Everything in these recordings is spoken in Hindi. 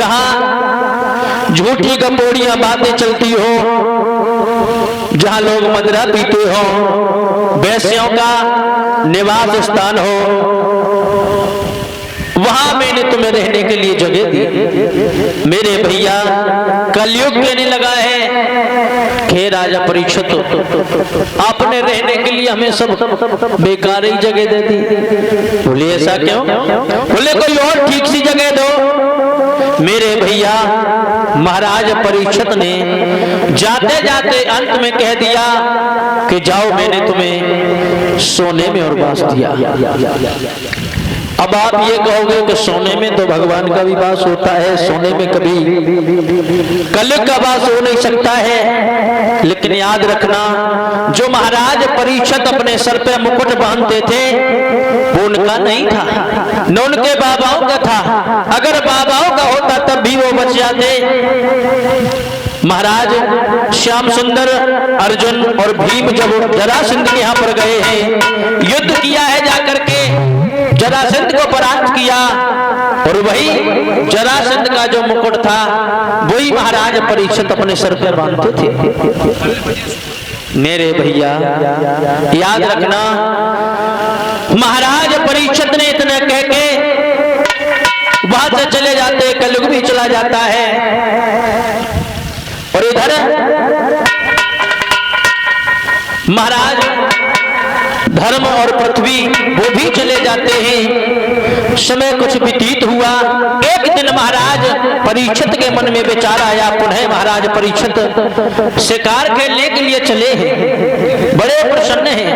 जहां झूठी गपोड़ियां बातें चलती हो, जहां लोग मदिरा पीते हो, वैश्यों का निवास स्थान हो, वहां मैंने तुम्हें रहने के लिए जगह दी। मेरे भैया कलयुग कहने लगा है, हे राजा परीक्षित, आपने रहने के लिए हमें सब बेकार ही जगह दे दी। बोले ऐसा क्यों? बोले कोई और ठीक सी जगह दो। मेरे भैया महाराज परीक्षित ने जाते जाते अंत में कह दिया कि जाओ, मैंने तुम्हें सोने में और वास दिया। अब आप ये कहोगे कि सोने में तो भगवान का भी वास होता है, सोने में कभी कलयुग का वास हो नहीं सकता है। लेकिन याद रखना, जो महाराज परीक्षित अपने सर पे मुकुट बांधते थे वो उनका नहीं था, न उनके बाबाओं का था। अगर बाबाओं का होता तब भी वो बच जाते। महाराज श्याम सुंदर, अर्जुन और भीम जब जरासंध के यहाँ पर गए हैं, युद्ध किया है, जाकर के जरासंध को परास्त किया, और वही जरासंध का जो मुकुट था वही महाराज परीक्षित अपने सर पर बांधते थे। मेरे भैया याद रखना, महाराज परीक्षित ने इतना कह के वहां से चले जाते, कलयुग भी चला जाता है, और इधर महाराज धर्म और पृथ्वी वो भी चले जाते हैं। समय कुछ व्यतीत हुआ। एक दिन महाराज परीक्षित के मन में विचार आया, पुनः महाराज परीक्षित शिकार खेलने के लिए चले हैं, बड़े प्रसन्न हैं।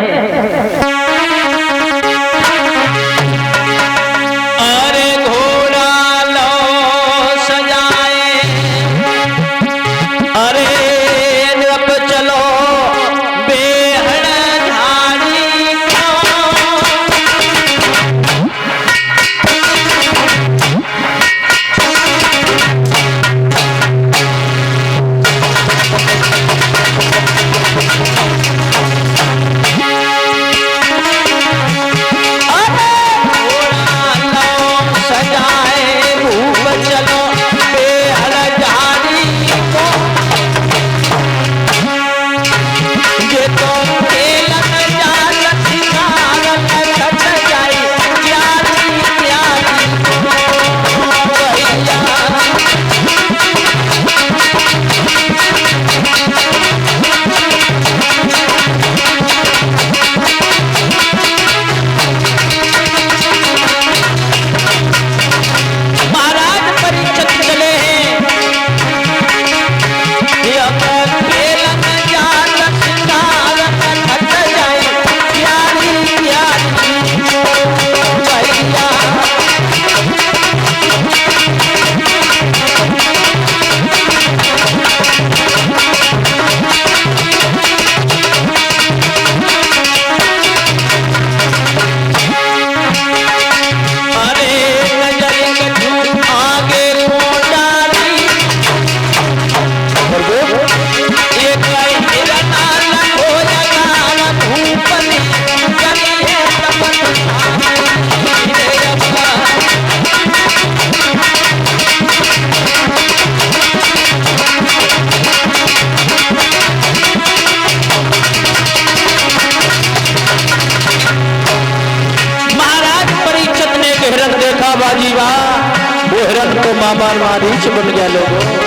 वो हिरण तो मामा मारीच बन गया लोगों।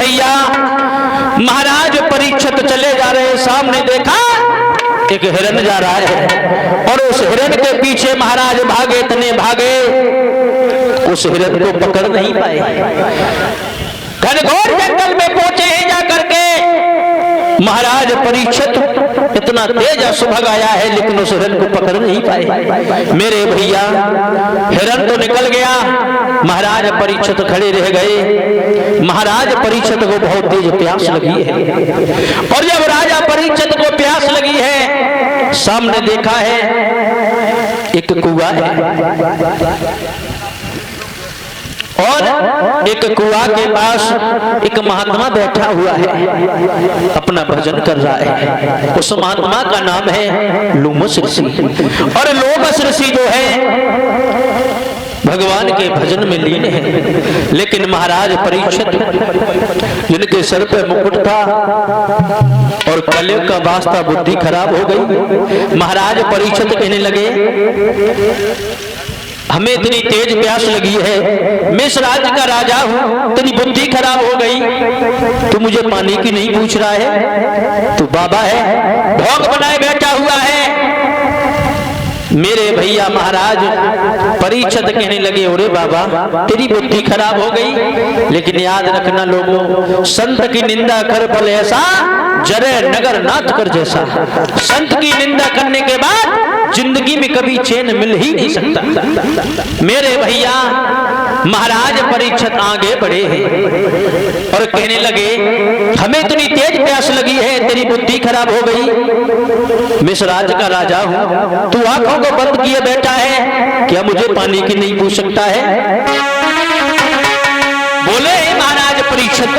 भैया महाराज परीक्षित चले जा रहे, सामने देखा एक हिरण जा रहा है और उस हिरण के पीछे महाराज भागे, इतने भागे उस हिरण को पकड़ नहीं पाए। घनघोर जंगल में पहुंचे हैं जा करके महाराज परीक्षित, इतना तेज अश्वभग आया है लेकिन उस हिरण को पकड़ नहीं पाए। मेरे भैया हिरण तो निकल गया, महाराज परीक्षित खड़े रह गए। महाराज परीक्षित को बहुत तेज प्यास लगी है और जब राजा परीक्षित को प्यास लगी है, सामने देखा है एक कुआं है और एक कुआं के पास एक महात्मा बैठा हुआ है, अपना भजन कर रहा है। उस महात्मा का नाम है लोमस ऋषि और लोमस ऋषि जो है भगवान के भजन में लीन है। लेकिन महाराज परीक्षित जिनके सर पे मुकुट था और कलयुग का वास्ता बुद्धि खराब हो गई, महाराज परीक्षित कहने लगे हमें इतनी तेज प्यास लगी है, मैं इस राज्य का राजा हूँ, तेरी बुद्धि खराब हो गई, तू मुझे पानी की नहीं पूछ रहा है, तू बाबा है, भोग बनाए बैठा हुआ है। मेरे भैया महाराज परीक्षित कहने लगे अरे बाबा तेरी बुद्धि खराब हो गई, लेकिन याद रखना लोगों, संत की निंदा कर फल ऐसा, जरे नगर नाथ कर जैसा। संत की निंदा करने के बाद जिंदगी में कभी चैन मिल ही नहीं सकता। मेरे भैया महाराज परीक्षित आगे बढ़े हैं और कहने लगे हमें इतनी तेज प्यास लगी है, तेरी बुद्धि खराब हो गई, मैं इस राज्य का राजा हूँ, तू आंखों को बंद किए बैठा है, क्या मुझे पानी की नहीं पूछ सकता है? बोले महाराज परीक्षित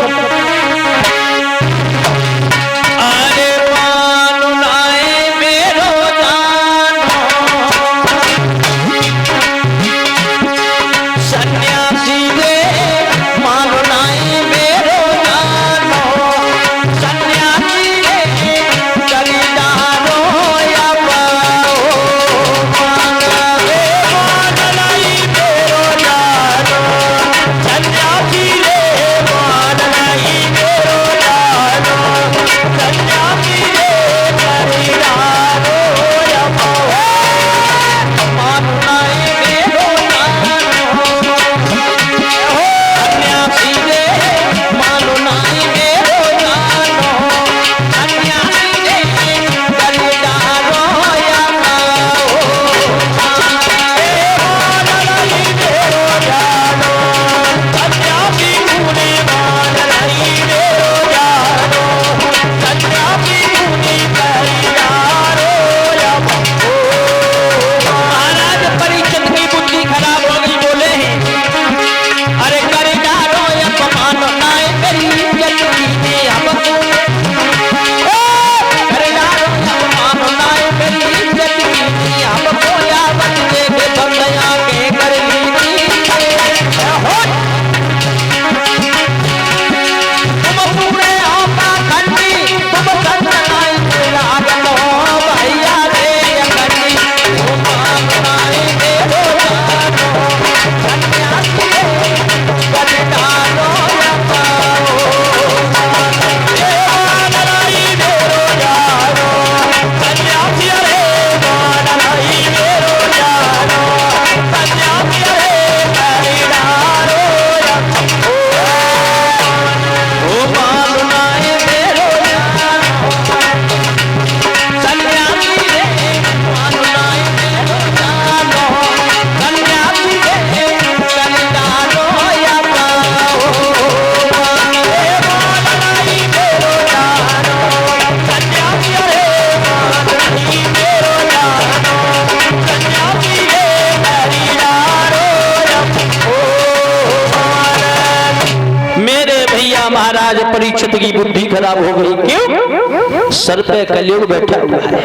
महाराज परीक्षित की बुद्धि खराब हो गई। क्यों? सर पे कलयुग बैठा हुआ है।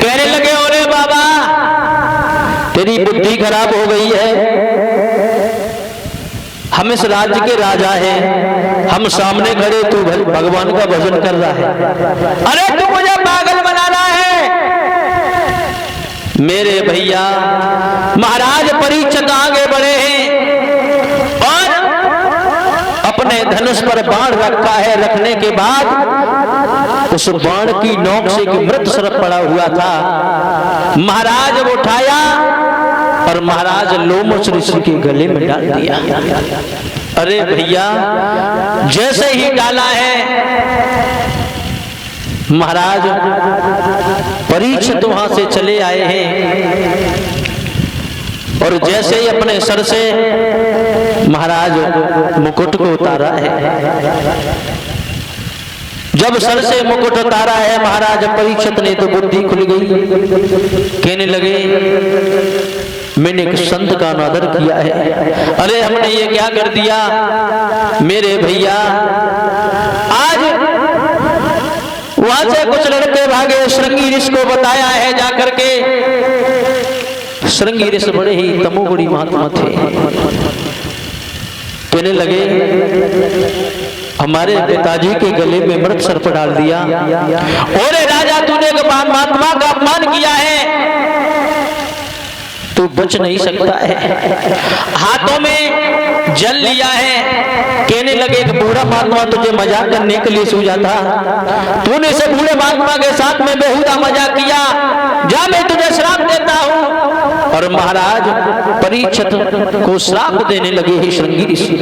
कहने लगे अरे बाबा तेरी बुद्धि खराब हो गई है, हम इस राज्य के राजा हैं, हम सामने खड़े तू भगवान का भजन कर रहा है, अरे तू मुझे पागल बना रहा है। मेरे भैया महाराज परीक्षित आगे बढ़े हैं और अपने धनुष पर बाण रखा है, रखने के बाद उस बाण की नोक से एक मृत सर्प पड़ा हुआ था। महाराज वो उठाया और महाराज लोमश ऋषि के गले में डाल दिया। अरे भैया, जैसे ही डाला है महाराज परीक्षित वहां से चले आए हैं और जैसे ही अपने सर से महाराज मुकुट को उतारा है, जब सर से मुकुट उतारा है महाराज परीक्षित ने तो बुद्धि खुल गई। कहने लगे मैंने एक संत का अनादर किया है। अरे हमने ये क्या कर दिया मेरे भैया। आज वहां से कुछ लड़के भागे, श्रृंगी ऋषि को बताया है जाकर के। श्रृंगी ऋषि बड़े ही तमोगुणी महात्मा थे। कहने लगे हमारे पिताजी के गले में मृत सर्प डाल दिया। ओरे राजा, तूने एक महात्मा का अपमान किया है, तू बच नहीं सकता है। हाथों में जल लिया है। कहने लगे एक बूढ़ा महात्मा तुझे मजाक करने के लिए सूझा था, तूने से बूढ़े महात्मा के साथ में बेहुदा मजाक किया, जा मैं तुझे श्राप देता हूं। और महाराज परीक्षित को श्राप देने लगे ही श्रृंगी ऋषि।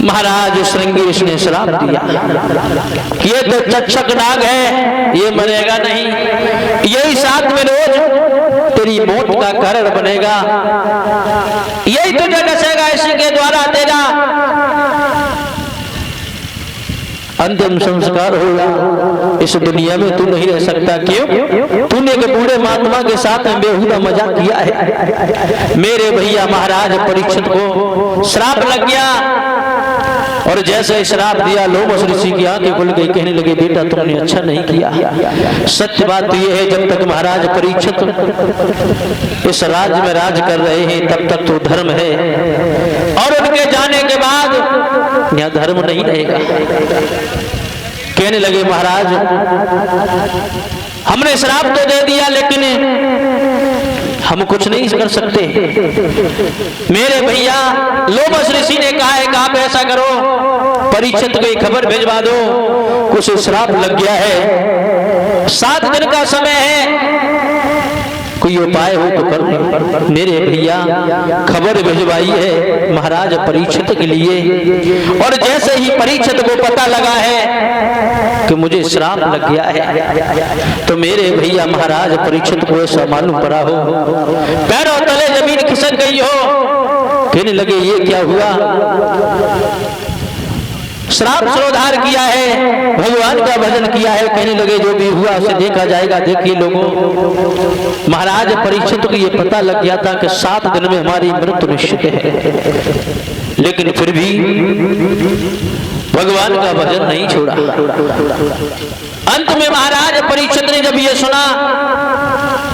महाराज श्रृंगी ऋषि ने श्राप दिया, ये तो चक्षक नाग है, ये मरेगा नहीं, यही साथ में रोज तेरी मौत का कारण बनेगा, यही तुझे डसेगा, इसी के द्वारा तेरा अंतिम संस्कार होगा। इस दुनिया में तू नहीं रह सकता। क्यों? तूने एक बूढ़े महात्मा के साथ में बेहुदा मजाक किया है। मेरे भैया महाराज परीक्षित को श्राप लग गया और जैसे श्राप दिया लोमश ऋषि की आंखें खुल गई। कहने लगे बेटा तुमने अच्छा नहीं किया। सत्य बात तो यह है जब तक महाराज परीक्षित इस राज्य में राज कर रहे हैं तब तक तो धर्म है, और उनके जाने के बाद यह धर्म नहीं रहेगा। कहने लगे महाराज हमने श्राप तो दे दिया लेकिन हम कुछ नहीं कर सकते। मेरे भैया लोमश ऋषि ने कहा है कि आप ऐसा करो, परीक्षित को खबर भिजवा दो, कुछ श्राप लग गया है, 7 दिन का समय है, कोई उपाय हो तो कर दो। मेरे भैया खबर भिजवाई है महाराज परीक्षित के लिए, और जैसे ही परीक्षित को पता लगा है कि मुझे श्राप लग गया है तो मेरे भैया महाराज परीक्षित को ऐसा मालूम पड़ा हो, पैरों तले जमीन खिसक गई हो। कहने लगे ये क्या हुआ, श्राप सरोधार किया है, भगवान का भजन किया है। कहने लगे जो भी हुआ उसे देखा जाएगा। देखिए लोगों, महाराज परीक्षित को ये पता लग गया था कि 7 दिन में हमारी मृत्यु निश्चित है। लेकिन फिर भी भगवान का भजन नहीं छोड़ा। अंत में महाराज परीक्षित ने जब ये सुना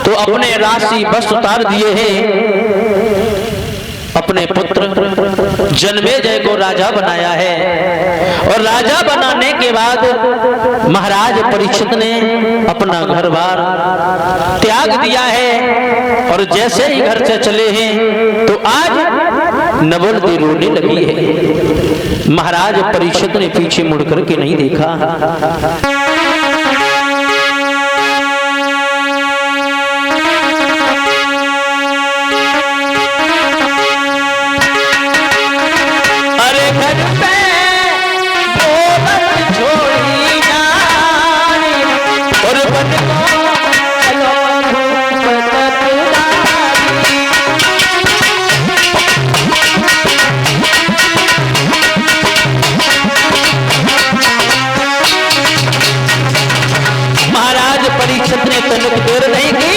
तो अपने राशि वस्त्र उतार दिए हैं, अपने पुत्र जन्मेजय को राजा बनाया है। और राजा बनाने के बाद महाराज परीक्षित ने अपना घर बार त्याग दिया है और जैसे ही घर से चले हैं तो आज नवलती रोने लगी है। महाराज परीक्षित ने पीछे मुड़ करके नहीं देखा। परीक्षित ने तनिक देर नहीं की,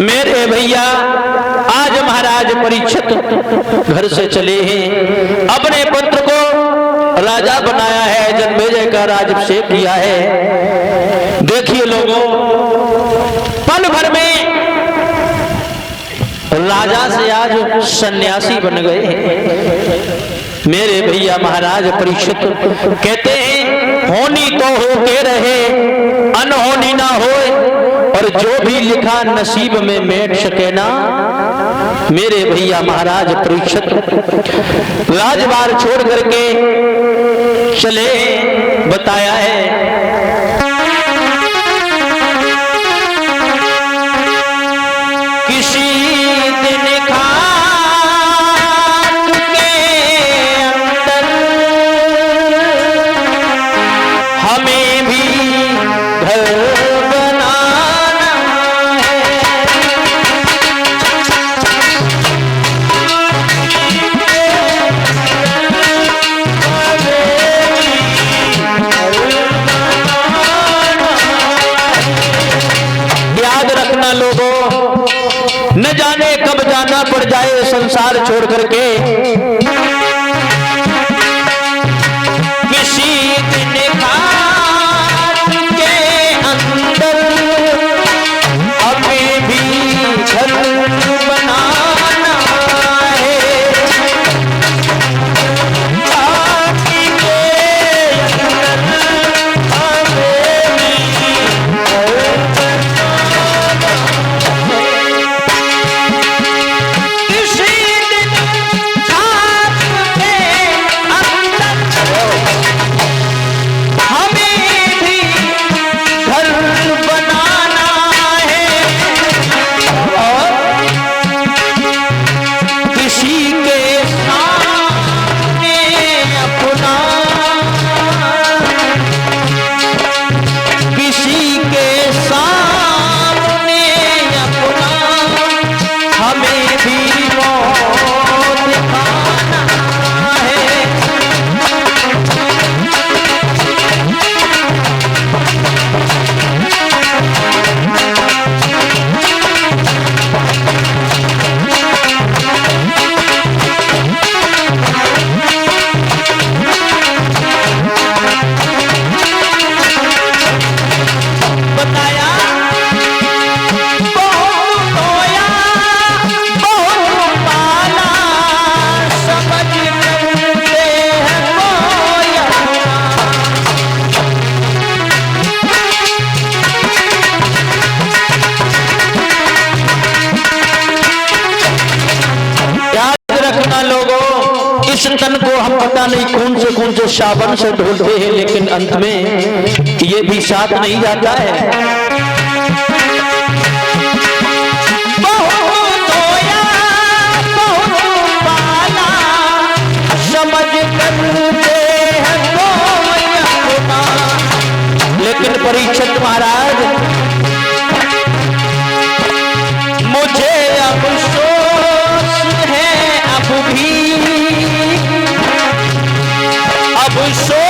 मेरे भैया आज महाराज परीक्षित घर से चले हैं, अपने पुत्र को राजा बनाया है, जन्मेजय का राज्याभिषेक किया है। देखिए लोगों, पल भर में राजा से आज सन्यासी बन गए हैं। मेरे भैया महाराज परीक्षित कहते हैं, होनी तो होके रहे अनहोनी ना होए, और जो भी लिखा नसीब में मेट सके ना। मेरे भैया महाराज परीक्षित राजबार छोड़ करके चले, बताया है किसी दिन खाक के अंदर हमें भी घर न जाने कब जाना पड़ जाए संसार छोड़ करके। किसी दिन खाक के अंदर हमें भी घर बनाना है। खाक के अंदर हमें भी घर इस तन को हम पता नहीं कौन से साबन से धोते हैं, लेकिन अंत में ये भी साथ नहीं जाता है। लेकिन परीक्षित महाराज, मुझे अफसोस है अब भी, अफसोस